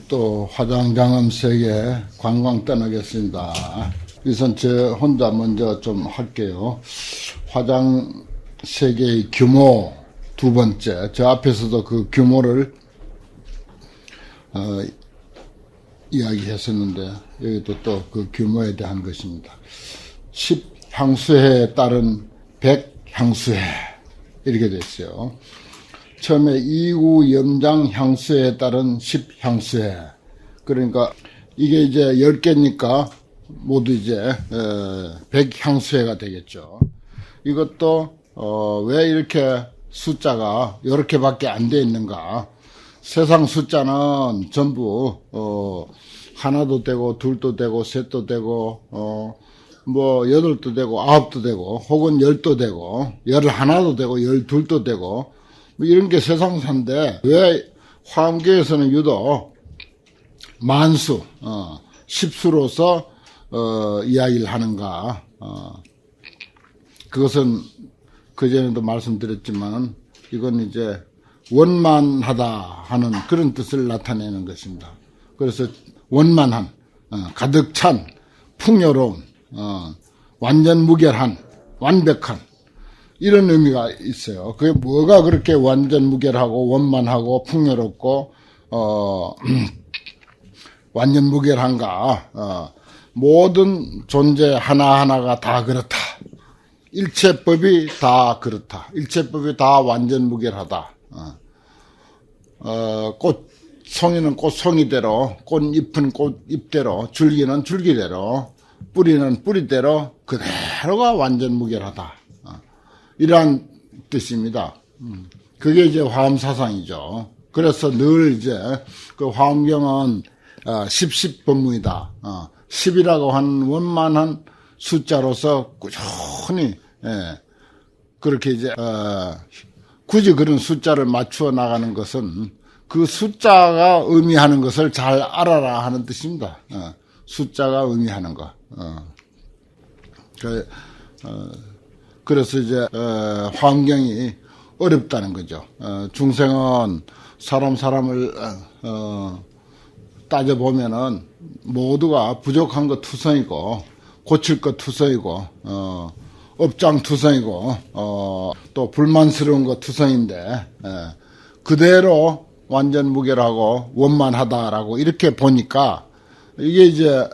또 화장장엄 세계 관광 떠나겠습니다. 우선 저 혼자 먼저 좀 할게요. 화장 세계의 규모 두 번째, 저 앞에서도 그 규모를 이야기했었는데 여기도 또 그 규모에 대한 것입니다. 10향수회에 따른 100향수회 이렇게 됐어요. 처음에 2구 염장 향수회에 따른 10향수회. 그러니까 이게 이제 10개니까 모두 이제 100향수회가 되겠죠. 이것도 왜 이렇게 숫자가 이렇게밖에 안 돼 있는가? 세상 숫자는 전부 하나도 되고 둘도 되고 셋도 되고 뭐 여덟도 되고 아홉도 되고 혹은 열도 되고 열하나도 되고 열둘도 되고 뭐 이런 게 세상사인데 왜 화엄경에서는 유독 만수 십수로서 이야기를 하는가? 그것은 그전에도 말씀드렸지만 이건 이제 원만하다 하는 그런 뜻을 나타내는 것입니다. 그래서 원만한, 가득 찬, 풍요로운, 완전 무결한, 완벽한 이런 의미가 있어요. 그게 뭐가 그렇게 완전 무결하고 원만하고 풍요롭고 완전 무결한가? 모든 존재 하나하나가 다 그렇다. 일체법이 다 그렇다. 일체법이 다 완전 무결하다. 꽃송이는 꽃송이대로, 꽃잎은 꽃잎대로, 줄기는 줄기대로, 뿌리는 뿌리대로 그대로가 완전 무결하다. 이러한 뜻입니다. 그게 이제 화엄사상이죠. 그래서 늘 이제 그 화엄경은 십십법문이다. 10이라고 하는 원만한 숫자로서 꾸준히 그렇게 이제 굳이 그런 숫자를 맞추어 나가는 것은 그 숫자가 의미하는 것을 잘 알아라 하는 뜻입니다. 숫자가 의미하는 거. 그래서 이제 화엄경이 어렵다는 거죠. 중생은 사람을 따져보면은 모두가 부족한 것 투성이고 고칠 것 투성이고 업장 투성이고 또 불만스러운 것 투성인데 그대로 완전 무결하고 원만하다라고 이렇게 보니까 이게 이제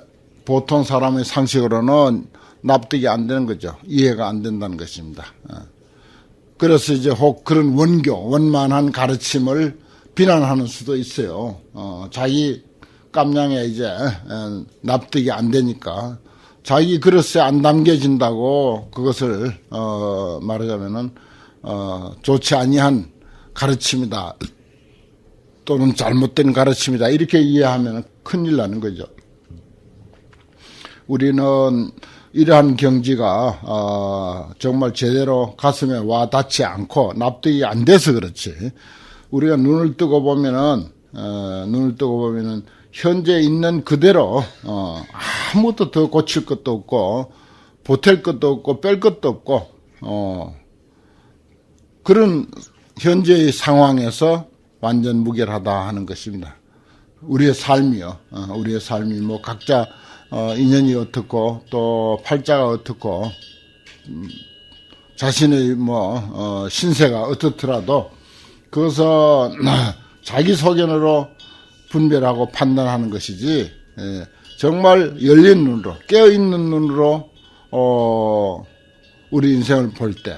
보통 사람의 상식으로는 납득이 안 되는 거죠. 이해가 안 된다는 것입니다. 그래서 이제 혹 그런 원교, 원만한 가르침을 비난하는 수도 있어요. 자기 깜냥에 이제 납득이 안 되니까 자기 그릇에 안 담겨진다고 그것을 말하자면은 좋지 아니한 가르침이다 또는 잘못된 가르침이다 이렇게 이해하면 큰일 나는 거죠. 우리는 이러한 경지가 정말 제대로 가슴에 와 닿지 않고 납득이 안 돼서 그렇지. 우리가 눈을 뜨고 보면은 현재 있는 그대로 아무것도 더 고칠 것도 없고 보탤 것도 없고 뺄 것도 없고 그런 현재의 상황에서 완전 무결하다 하는 것입니다. 우리의 삶이요. 우리의 삶이 뭐 각자 인연이 어떻고 또 팔자가 어떻고 자신의 뭐 신세가 어떻더라도 그것은 자기 소견으로 분별하고 판단하는 것이지 정말 열린 눈으로 깨어있는 눈으로 우리 인생을 볼 때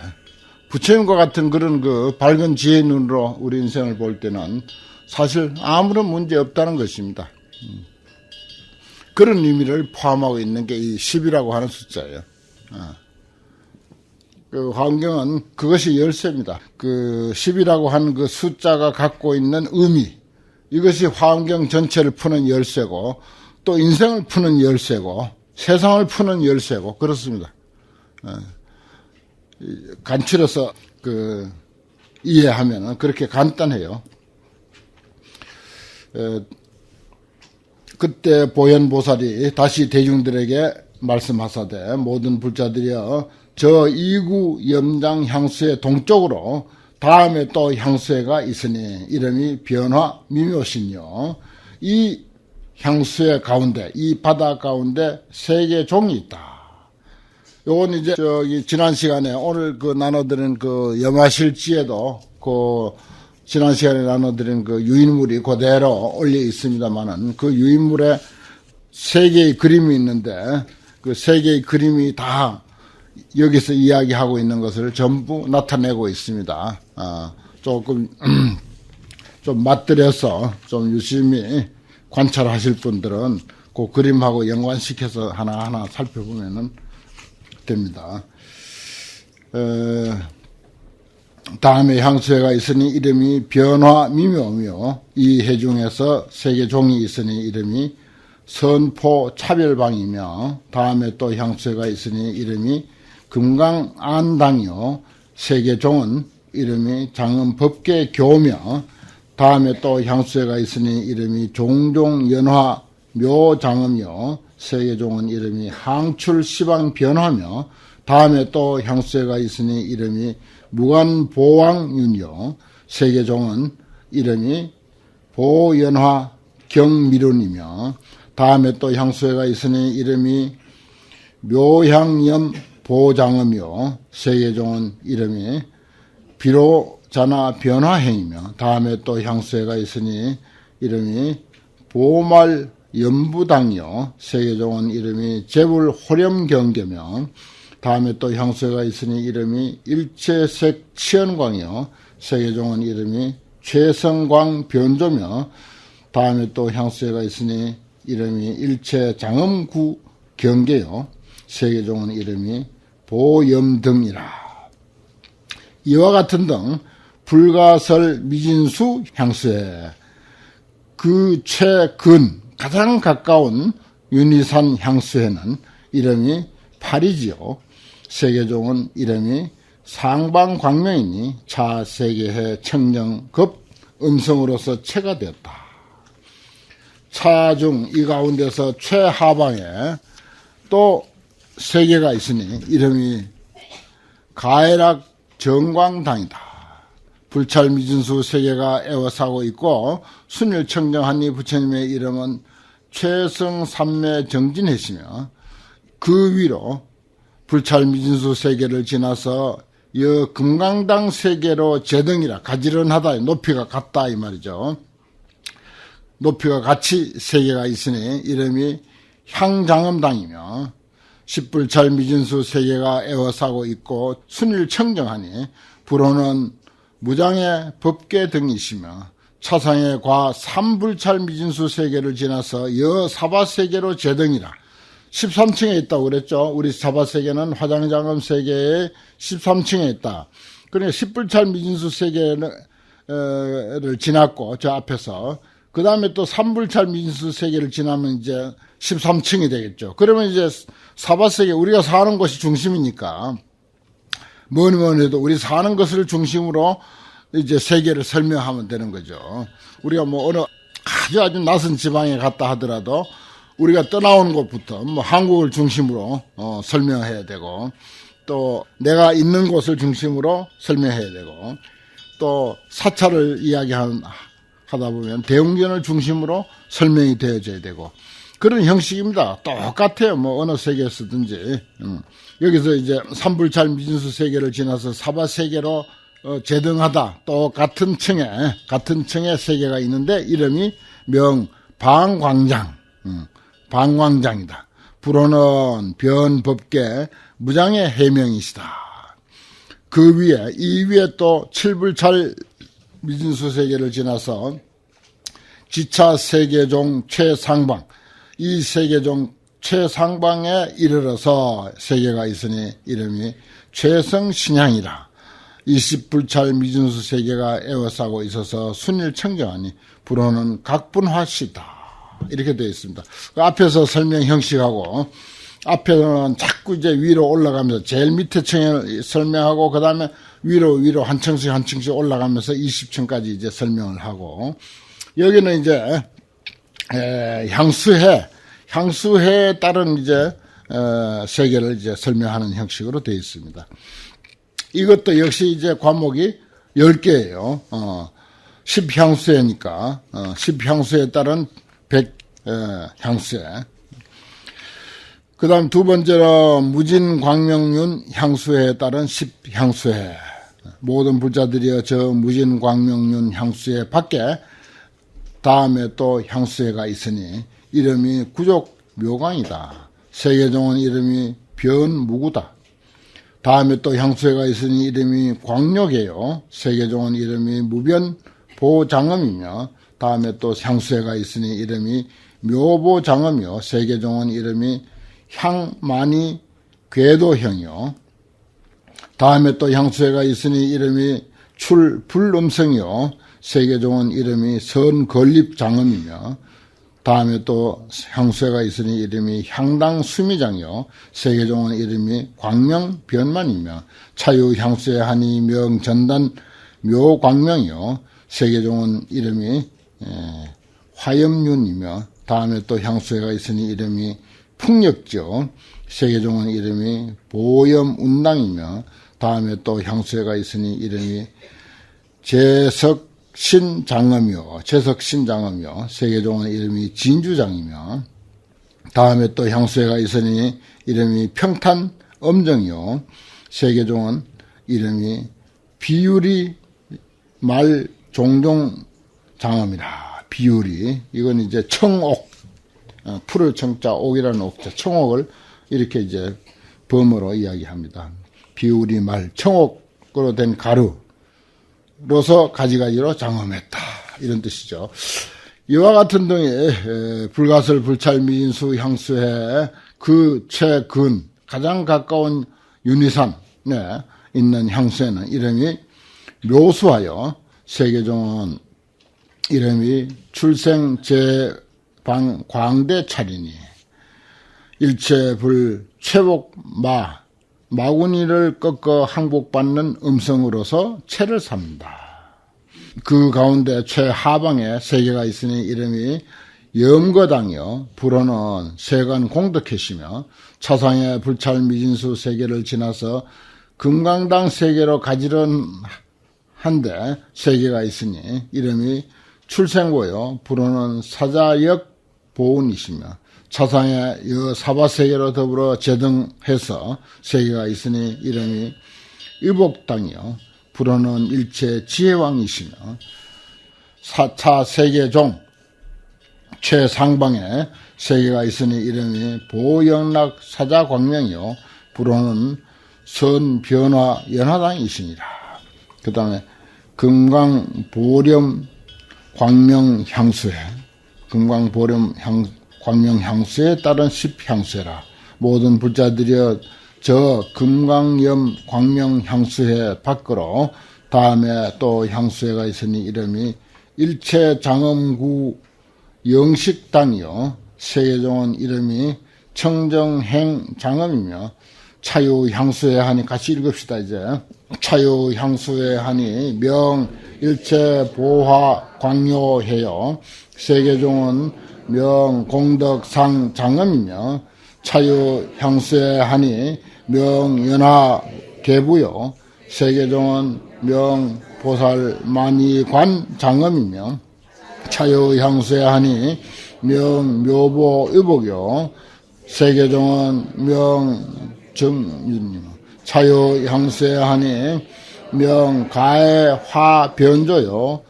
부처님과 같은 그런 그 밝은 지혜의 눈으로 우리 인생을 볼 때는 사실 아무런 문제 없다는 것입니다. 그런 의미를 포함하고 있는 게 이 10이라고 하는 숫자예요. 그 화엄경은 그것이 열쇠입니다. 그 10이라고 하는 그 숫자가 갖고 있는 의미, 이것이 화엄경 전체를 푸는 열쇠고 또 인생을 푸는 열쇠고 세상을 푸는 열쇠고 그렇습니다. 간추려서 그 이해하면은 그렇게 간단해요. 그때 보현보살이 다시 대중들에게 말씀하사되 모든 불자들이여 저 이구 염장 향수의 동쪽으로 다음에 또 향수회가 있으니 이름이 변화 미묘신요. 이 향수회 가운데, 이 바다 가운데 세 개의 종이 있다. 요건 이제 지난 시간에 오늘 나눠드린 염화실지에도 지난 시간에 나눠드린 유인물이 그대로 올려 있습니다만은 그 유인물에 세 개의 그림이 있는데 그 세 개의 그림이 다 여기서 이야기하고 있는 것을 전부 나타내고 있습니다. 조금 좀 맛들여서 좀 유심히 관찰하실 분들은 그 그림하고 연관시켜서 하나하나 살펴보면 됩니다. 다음에 향수회가 있으니 이름이 변화 미묘묘. 이 해 중에서 세 개 종이 있으니 이름이 선포 차별방이며, 다음에 또 향수회가 있으니 이름이 금강안당이요. 세 개 종은 이름이 장음법계 교며, 다음에 또 향수회가 있으니 이름이 종종연화 묘장음이요. 세 개 종은 이름이 항출시방변화며, 다음에 또 향수회가 있으니 이름이 무관보왕윤요. 세 개 종은 이름이 보연화 경미륜이며, 다음에 또 향수회가 있으니 이름이 묘향염 보장음이요. 세 개 종은 이름이 비로자나 변화행이며, 다음에 또 향수회가 있으니 이름이 보말 연부당이요. 세 개 종은 이름이 재불 호렴경계며, 다음에 또 향수회가 있으니 이름이 일체색 치연광이요. 세 개 종은 이름이 최성광 변조며, 다음에 또 향수회가 있으니 이름이 일체장음구 경계요. 세 개 종은 이름이 보염등이라. 이와 같은 등 불가설 미진수 향수회, 그 최근 가장 가까운 윤희산 향수회는 이름이 팔이지요. 세 개 종은 이름이 상방광명이니 차 세계해 청정급 음성으로서 체가 되었다. 차중 이 가운데서 최하방에 또 세 개가 있으니 이름이 가해락 정광당이다. 불찰미진수 세 개가 애워싸고 있고 순일청정하니 부처님의 이름은 최성삼매 정진했으며, 그 위로 불찰미진수 세 개를 지나서 금강당 세 개로 제등이라 가지런하다, 높이가 같다 이 말이죠. 높이가 같이 세 개가 있으니 이름이 향장음당이며, 십불찰 미진수 세 개가 애워싸고 있고 순일청정하니 불호는 무장의 법계 등이시며, 차상의 과 삼불찰 미진수 세 개를 지나서 여사바 세 개로 제등이라 13층에 있다고 그랬죠. 우리 사바 세 개는 화장장음 세 개의 13층에 있다. 그러니까 십불찰 미진수 세 개를 지났고 저 앞에서 그 다음에 또 삼불찰 미진수 세 개를 지나면 이제 13층이 되겠죠. 그러면 이제 사바세계, 우리가 사는 곳이 중심이니까 뭐니 해도 우리 사는 것을 중심으로 이제 세계를 설명하면 되는 거죠. 우리가 뭐 어느 아주 낯선 지방에 갔다 하더라도 우리가 떠나온 곳부터 뭐 한국을 중심으로 설명해야 되고, 또 내가 있는 곳을 중심으로 설명해야 되고, 또 사찰을 이야기하다 보면 대웅전을 중심으로 설명이 되어져야 되고, 그런 형식입니다. 똑같아요. 뭐 어느 세계에서든지. 여기서 이제 삼불찰 미진수 세계를 지나서 사바 세계로 제등하다. 또 같은 층에 세계가 있는데 이름이 명방광장, 방광장이다. 불호는 변법계 무장의 해명이시다. 그 위에, 이 위에 또 칠불찰 미진수 세계를 지나서 지차 세계종 최상방, 이 세계종 최상방에 이르러서 세계가 있으니 이름이 최성신향이라. 20불찰 미진수 세계가 애워싸고 있어서 순일청정하니 불호는 각분화시다. 이렇게 되어 있습니다. 그 앞에서 설명 형식하고, 앞에는 자꾸 이제 위로 올라가면서 제일 밑에 층을 설명하고, 그 다음에 위로 한 층씩 올라가면서 20층까지 이제 설명을 하고, 여기는 이제 향수회에 따른 이제 세계를 이제 설명하는 형식으로 되어 있습니다. 이것도 역시 이제 과목이 10개예요. 10향수회니까 10향수에 따른 100향수회. 그 다음 두 번째로 무진광명륜 향수회에 따른 10향수회. 모든 불자들이여 저 무진광명륜 향수회 밖에 다음에 또 향수회가 있으니 이름이 구족묘광이다. 세계종은 이름이 변무구다. 다음에 또 향수회가 있으니 이름이 광력이에요. 세계종은 이름이 무변보장엄이며 다음에 또 향수회가 있으니 이름이 묘보장엄이요. 세계종은 이름이 향만이 궤도형이요. 다음에 또 향수회가 있으니 이름이 출불음성이요. 세계종은 이름이 선건립장엄이며 다음에 또 향수회가 있으니 이름이 향당수미장이요. 세계종은 이름이 광명변만이며 차유향수회 하니 명전단 묘광명이요. 세계종은 이름이 화염륜이며 다음에 또 향수회가 있으니 이름이 풍력죠. 세계종은 이름이 보염운당이며 다음에 또 향수회가 있으니 이름이 제석신장엄이요. 제석신장엄이요. 세계종은 이름이 진주장이며 다음에 또 향수회가 있으니 이름이 평탄엄정이요. 세계종은 이름이 비유리 말종종장엄이라. 비유리 이건 이제 청옥, 풀을 청자 옥이라는 옥자 청옥을 이렇게 이제 범어로 이야기합니다. 비우리 말 청옥으로 된 가루로서 가지가지로 장엄했다 이런 뜻이죠. 이와 같은 등의 불가설 불찰 미진수 향수회 그 최근 가장 가까운 윤희산에 있는 향수회는 이름이 묘수하여 세계종은 이름이 출생제방 광대찰이니 일체불 최복마 마구니를 꺾어 항복받는 음성으로서 채를 삽니다. 그 가운데 최하방에 세 개가 있으니 이름이 염거당이요. 불호는 세간 공덕해시며 차상의 불찰 미진수 세 개를 지나서 금강당 세 개로 가지런 한데 세 개가 있으니 이름이 출생고요. 불호는 사자역 보운이시며 차상의 여사바 세 개로 더불어 제등해서 세 개가 있으니 이름이 의복당이요. 불호는 일체 지혜왕이시며 사차 세계종 최상방에 세 개가 있으니 이름이 보영락 사자광명이요. 불호는 선변화 연화당이시니라. 그 다음에 금강보렴 광명향수회 금강보렴 광명향수에 따른 10향수회라. 모든 불자들이여 저 금강염 광명향수회 밖으로 다음에 또 향수회가 있으니 이름이 일체장엄구 영식당이요. 세계종은 이름이 청정행장엄이며 차유향수회 하니 같이 읽읍시다. 이제 차유향수회 하니 명 일체보화 광요해요. 세계종은 명 공덕상 장엄이며 차유향수회 하니 명 연화 계부요. 세계종은 명 보살 만이관 장엄이며 차유향수회 하니 명 묘보 의복요. 세계종은 명 정윤님 차유향수회 하니 명 가해 화 변조요.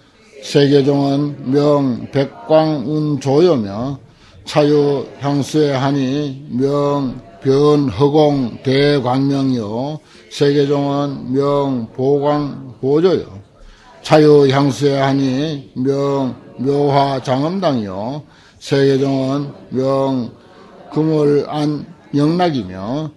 세계종은 명 백광운조요며 차유향수회 하니 명 변허공 대광명이요. 세계종은 명 보광보조요. 차유향수회 하니 명 묘화장엄당이요. 세계종은 명 금월안 영락이며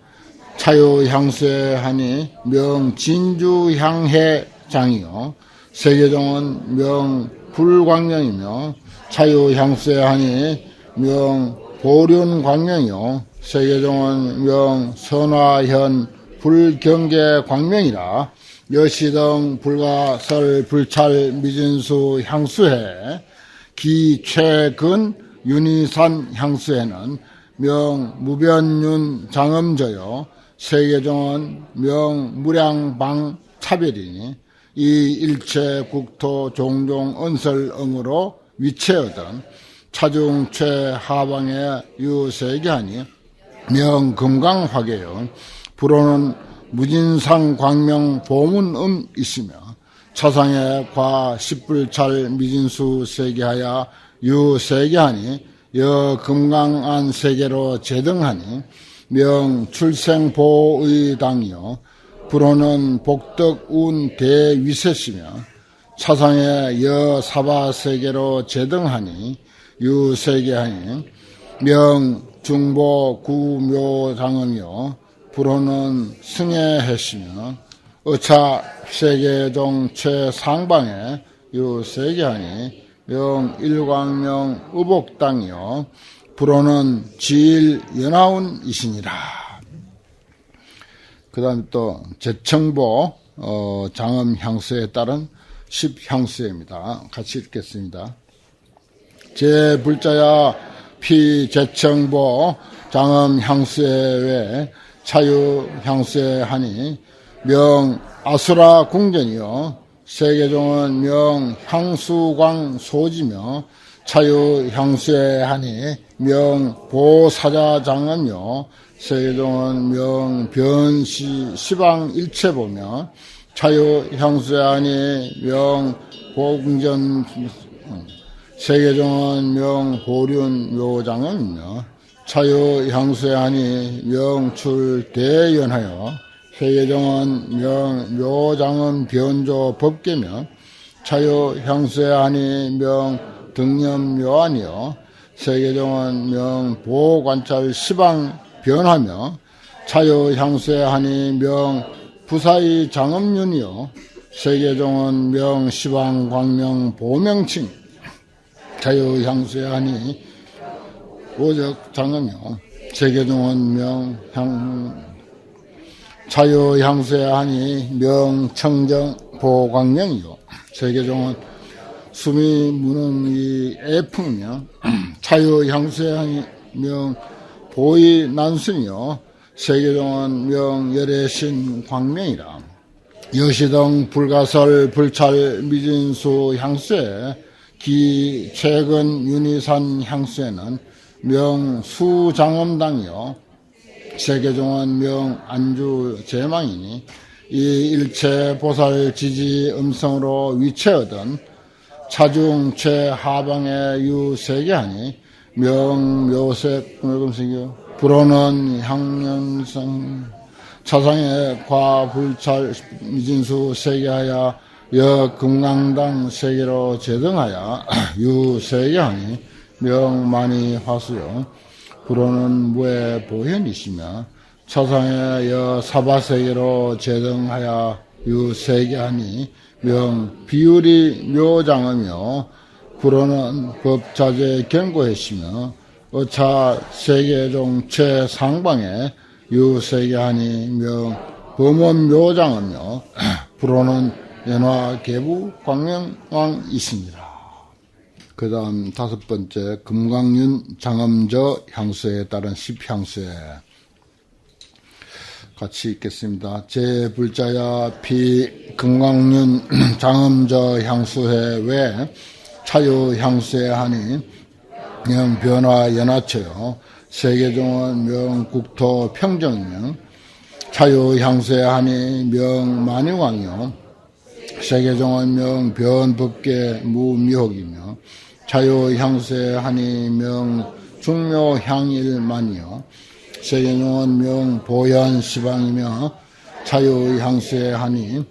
차유향수회 하니 명 진주향해장이요. 세계종은 명 불광명이며 차유향수회 하니 명 보륜광명이요. 세계종은 명 선화현 불경계광명이라. 여시등 불가설 불찰 미진수 향수회 기최근 윤희산 향수회는 명 무변윤 장엄저요. 세계종은 명 무량방 차별이니 이 일체 국토 종종 언설응으로 위체하던 차중 최하방의 유세계하니 명금강화계요 불호는 무진상 광명 보문음이시며 차상의 과 십불찰 미진수 세계하여 유세계하니 여금강안 세계로 제등하니 명출생보의당이요 불호는 복덕운 대위세시며 차상의 여사바세계로 제등하니 유세계하니 명중보구묘장음이요 불호는 승해해시며 어차 세계종 최상방에 유세계하니 명일광명 의복당이요 불호는 지일연하운이시니라. 그 다음에 또 제청보 장엄향수에 따른 10향수입니다. 같이 읽겠습니다. 제불자야 피제청보 장엄향수에 차유향수에 하니 명아수라 궁전이요 세계종은 명향수광 소지며 차유향수에 하니 명보사자 장엄요 세계종은 명변시 시방일체보며 차유향수에 하니 명보궁전 세계종은 명보륜 묘장엄이며 차유향수에 하니 명출대연하여 세계종은 명묘장엄 변조 법계며 차유향수에 하니 명등념묘안이요 세계종은 명보관찰 시방 변하며 차유향수에 하니 명부사의 장엄윤이요 세계종은 명시방 광명 보명칭 차유향수에 하니 오적 장엄이요 세계종은 명향 차유향수에 하니 명청정 보광명이요 세계종은 수미 무능이 애풍이며 차유향수에 하니 명보의 난순이요 세계종은 명열애신 광명이라. 여시등 불가설 불찰 미진수 향수에 기 최근 윤희산 향수에는 명수장엄당이요 세계종은 명안주 제망이니 이 일체 보살 지지 음성으로 위체하던 차중 최하방의 유세계하니 명묘색 금색이요 불호는 향연성 차상의 과불찰 미진수 세계하여 여금강당 세계로 제등하여 유세계하니 명만이 화수요 불호는 무의 보현이시며 차상의 여사바세계로 제등하여 유세계하니 명비율이 묘장이며 불호는 법자재 견고했으며 어차 세계종 최상방에 유세계하니 명범원묘장이며 불호는 연화계부 광명왕이십니다. 그 다음 다섯 번째 금강윤 장엄저 향수에 따른 10향수에 같이 읽겠습니다. 제불자야 피 금강윤 장엄저 향수회 외 차유향수에 하니 명변화 연하처요 세계종은 명국토 평정이며 차유향수에 하니 명만유광이요 세계종은 명변법계 무미혹이며 차유향수에 하니 명중묘향일만이요 세계종은 명보현시방이며 차유향수에 하니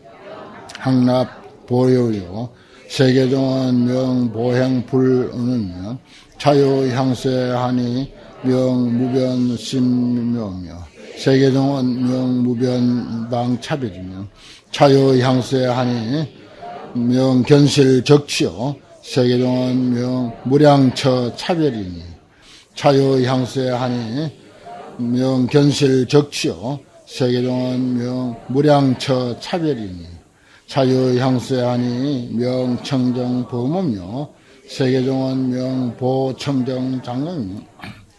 항납보요요 세계종은 명보행불은이며 차유향수에 하니 명무변심묘며 세계종은 명무변방차별이며 차유향수에 하니 명견실적치요 세계종은 명무량처 차별이니 차유향수에 하니 명견실적치요 세계종은 명무량처 차별이니 차유향수에 하니 명청정범음요 세계종은 명보청정장엄이며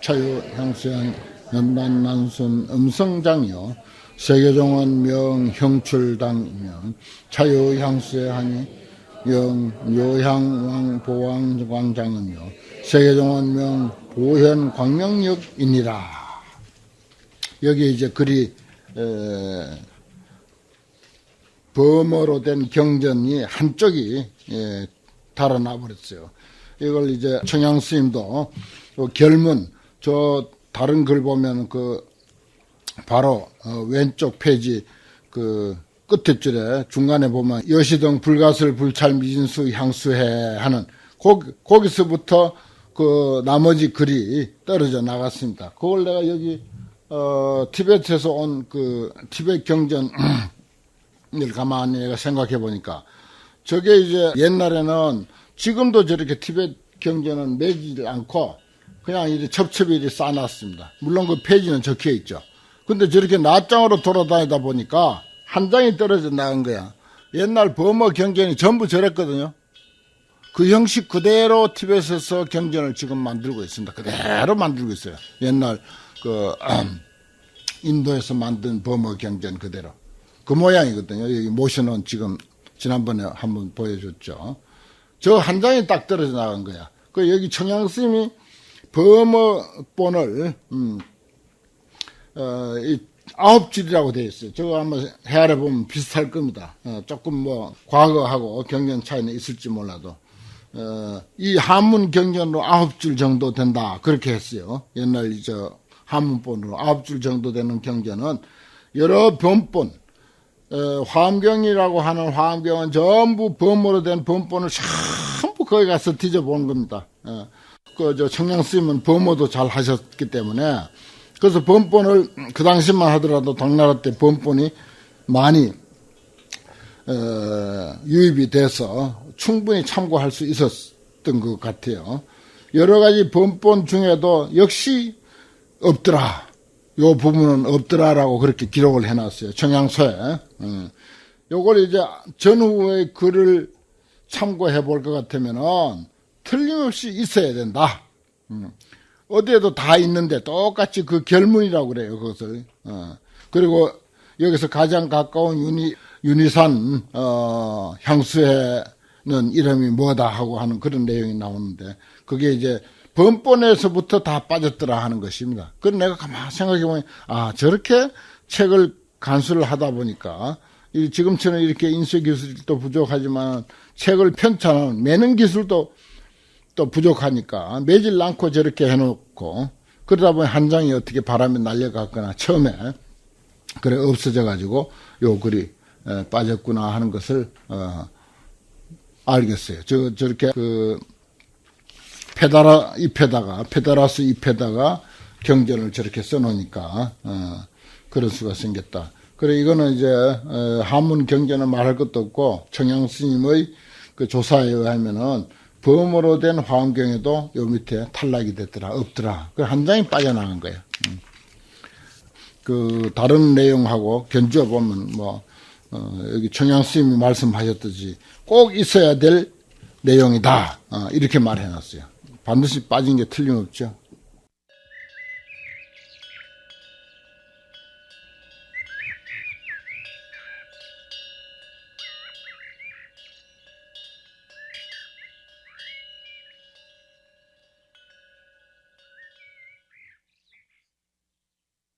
차유향수에 하니 연반난순 음성장이요 세계종원 형출당이면 자유향수의 하니 요향왕 보왕광장은요 세계종원 보현 광명역이니라. 여기 이제 글이 범어로 된 경전이 한쪽이 달아나 버렸어요. 이걸 이제 청양 스님도 결문 저 다른 글 보면 그 바로 왼쪽 페이지 그 끝에 줄에 중간에 보면 여시등 불가슬 불찰 미진수 향수해 하는 거기서부터 그 나머지 글이 떨어져 나갔습니다. 그걸 내가 여기 티베트에서 온 그 티베트 경전을 가만히 내가 생각해 보니까 저게 이제 옛날에는 지금도 저렇게 티베트 경전은 매지를 않고 그냥 이렇게 첩첩이 이렇게 쌓아놨습니다. 물론 그 페이지는 적혀 있죠. 근데 저렇게 낱장으로 돌아다니다 보니까 한 장이 떨어져 나간 거야. 옛날 범어 경전이 전부 저랬거든요. 그 형식 그대로 티베트에서 경전을 지금 만들고 있습니다. 그대로 만들고 있어요. 옛날 그 인도에서 만든 범어 경전 그대로. 그 모양이거든요. 여기 모션은 지금 지난번에 한번 보여줬죠. 저 한 장이 딱 떨어져 나간 거야. 그 여기 청양 스님이 범어본을 이 9줄이라고 되어 있어요. 저거 한번 헤아려 보면 비슷할 겁니다. 조금 뭐 과거하고 경전 차이는 있을지 몰라도 이 한문 경전으로 9줄 정도 된다 그렇게 했어요. 옛날 저 한문본으로 9줄 정도 되는 경전은 여러 변본 화엄경이라고 하는 화엄경은 전부 범어로 된 범본을 전부 거기 가서 뒤져본 겁니다. 그 저 청양 스님은 범어도 잘 하셨기 때문에 그래서 범본을 그 당시만 하더라도 당나라 때 범본이 많이 유입이 돼서 충분히 참고할 수 있었던 것 같아요. 여러 가지 범본 중에도 역시 없더라. 요 부분은 없더라라고 그렇게 기록을 해놨어요. 청양서에. 요걸 이제 전후의 글을 참고해 볼 것 같으면은 틀림없이 있어야 된다. 어디에도 다 있는데 똑같이 그 결문이라고 그래요. 그것을. 그리고 여기서 가장 가까운 윤희산 향수에는 이름이 뭐다 하고 하는 그런 내용이 나오는데 그게 이제 번본에서부터 다 빠졌더라 하는 것입니다. 그래서 내가 가만히 생각해 보면 저렇게 책을 간수를 하다 보니까 지금처럼 이렇게 인쇄 기술도 부족하지만 책을 편찬하는 매는 기술도 또 부족하니까 매질 않고 저렇게 해놓고 그러다 보니 한 장이 어떻게 바람에 날려갔거나 처음에 그래 없어져 가지고 요 글이 빠졌구나 하는 것을 알겠어요. 저렇게 그 페다라스 잎에다가 경전을 저렇게 써놓으니까 그런 수가 생겼다. 그래 이거는 이제 한문 경전은 말할 것도 없고 청양 스님의 그 조사에 의하면은 범어로 된 화엄경에도 요 밑에 탈락이 됐더라 없더라. 그 한 장이 빠져나간 거예요. 그 다른 내용하고 견주어 보면 뭐 여기 청양 스님이 말씀하셨듯이 꼭 있어야 될 내용이다 이렇게 말해놨어요. 반드시 빠진 게 틀림없죠.